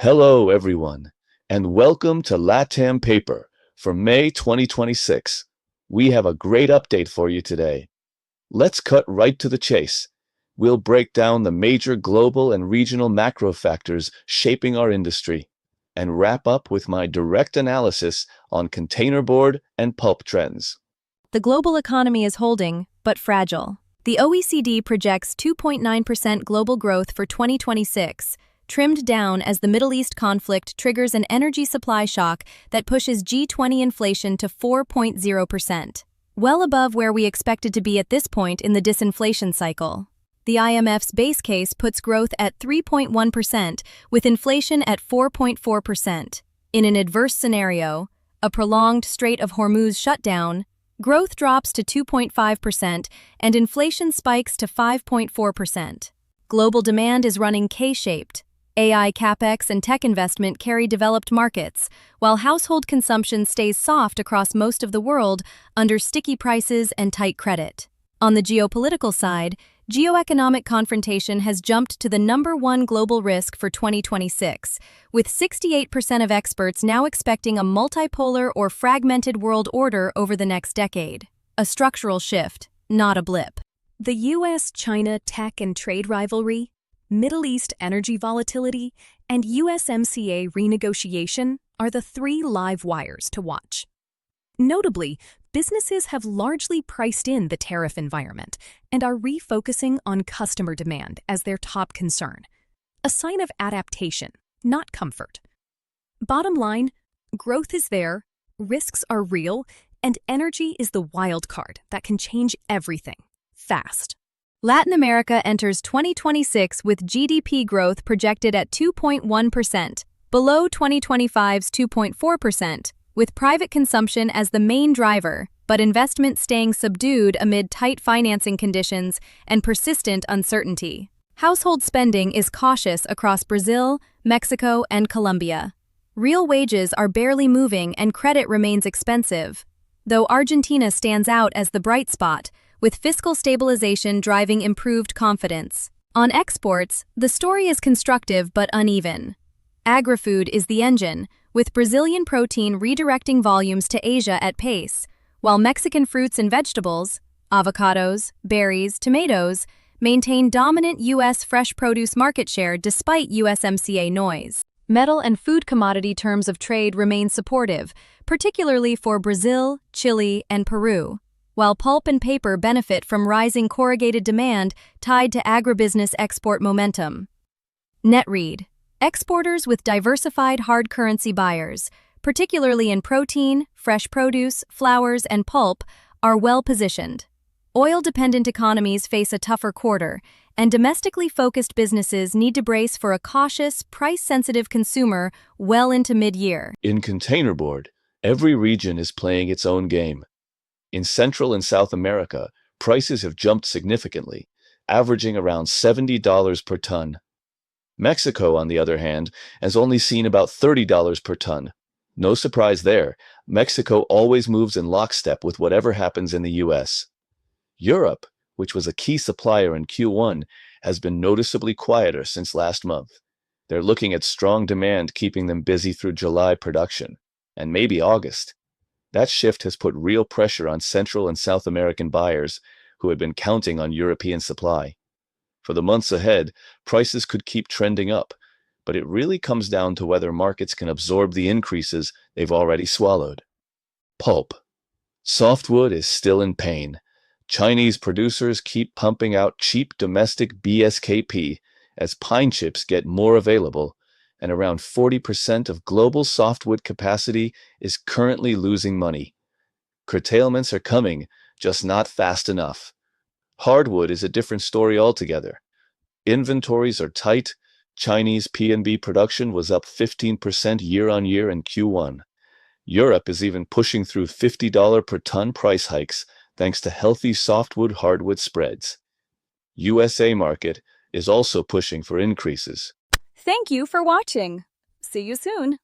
Hello, everyone, and welcome to LATAM Paper for May 2026. We have a great update for you today. Let's cut right to the chase. We'll break down the major global and regional macro factors shaping our industry and wrap up with my direct analysis on containerboard and pulp trends. The global economy is holding, but fragile. The OECD projects 2.9% global growth for 2026, trimmed down as the Middle East conflict triggers an energy supply shock that pushes G20 inflation to 4.0%, well above where we expected to be at this point in the disinflation cycle. The IMF's base case puts growth at 3.1%, with inflation at 4.4%. In an adverse scenario, a prolonged Strait of Hormuz shutdown, growth drops to 2.5% and inflation spikes to 5.4%. Global demand is running K-shaped. AI capex and tech investment carry developed markets, while household consumption stays soft across most of the world under sticky prices and tight credit. On the geopolitical side, geoeconomic confrontation has jumped to the #1 global risk for 2026, with 68% of experts now expecting a multipolar or fragmented world order over the next decade. A structural shift, not a blip. The U.S.-China tech and trade rivalry, Middle East energy volatility, and USMCA renegotiation are the three live wires to watch. Notably, businesses have largely priced in the tariff environment and are refocusing on customer demand as their top concern, a sign of adaptation, not comfort. Bottom line, growth is there, risks are real, and energy is the wild card that can change everything, fast. Latin America enters 2026 with GDP growth projected at 2.1%, below 2025's 2.4%, with private consumption as the main driver, but investment staying subdued amid tight financing conditions and persistent uncertainty. Household spending is cautious across Brazil, Mexico, and Colombia. Real wages are barely moving and credit remains expensive, though Argentina stands out as the bright spot, with fiscal stabilization driving improved confidence. On exports, the story is constructive but uneven. Agri-food is the engine, with Brazilian protein redirecting volumes to Asia at pace, while Mexican fruits and vegetables, avocados, berries, tomatoes, maintain dominant U.S. fresh produce market share despite USMCA noise. Metal and food commodity terms of trade remain supportive, particularly for Brazil, Chile, and Peru, while pulp and paper benefit from rising corrugated demand tied to agribusiness export momentum. Net read: exporters with diversified hard currency buyers, particularly in protein, fresh produce, flours, and pulp, are well positioned. Oil-dependent economies face a tougher quarter, and domestically focused businesses need to brace for a cautious, price-sensitive consumer well into mid-year. In containerboard, every region is playing its own game. In Central and South America, prices have jumped significantly, averaging around $70 per ton. Mexico, on the other hand, has only seen about $30 per ton. No surprise there, Mexico always moves in lockstep with whatever happens in the US. Europe, which was a key supplier in Q1, has been noticeably quieter since last month. They're looking at strong demand keeping them busy through July production, and maybe August. That shift has put real pressure on Central and South American buyers who had been counting on European supply. For the months ahead, prices could keep trending up, but it really comes down to whether markets can absorb the increases they've already swallowed. Pulp. Softwood is still in pain. Chinese producers keep pumping out cheap domestic BSKP as pine chips get more available, and around 40% of global softwood capacity is currently losing money. Curtailments are coming, just not fast enough. Hardwood is a different story altogether. Inventories are tight. Chinese P&B production was up 15% year-on-year in Q1. Europe is even pushing through $50 per ton price hikes thanks to healthy softwood-hardwood spreads. USA market is also pushing for increases. Thank you for watching. See you soon.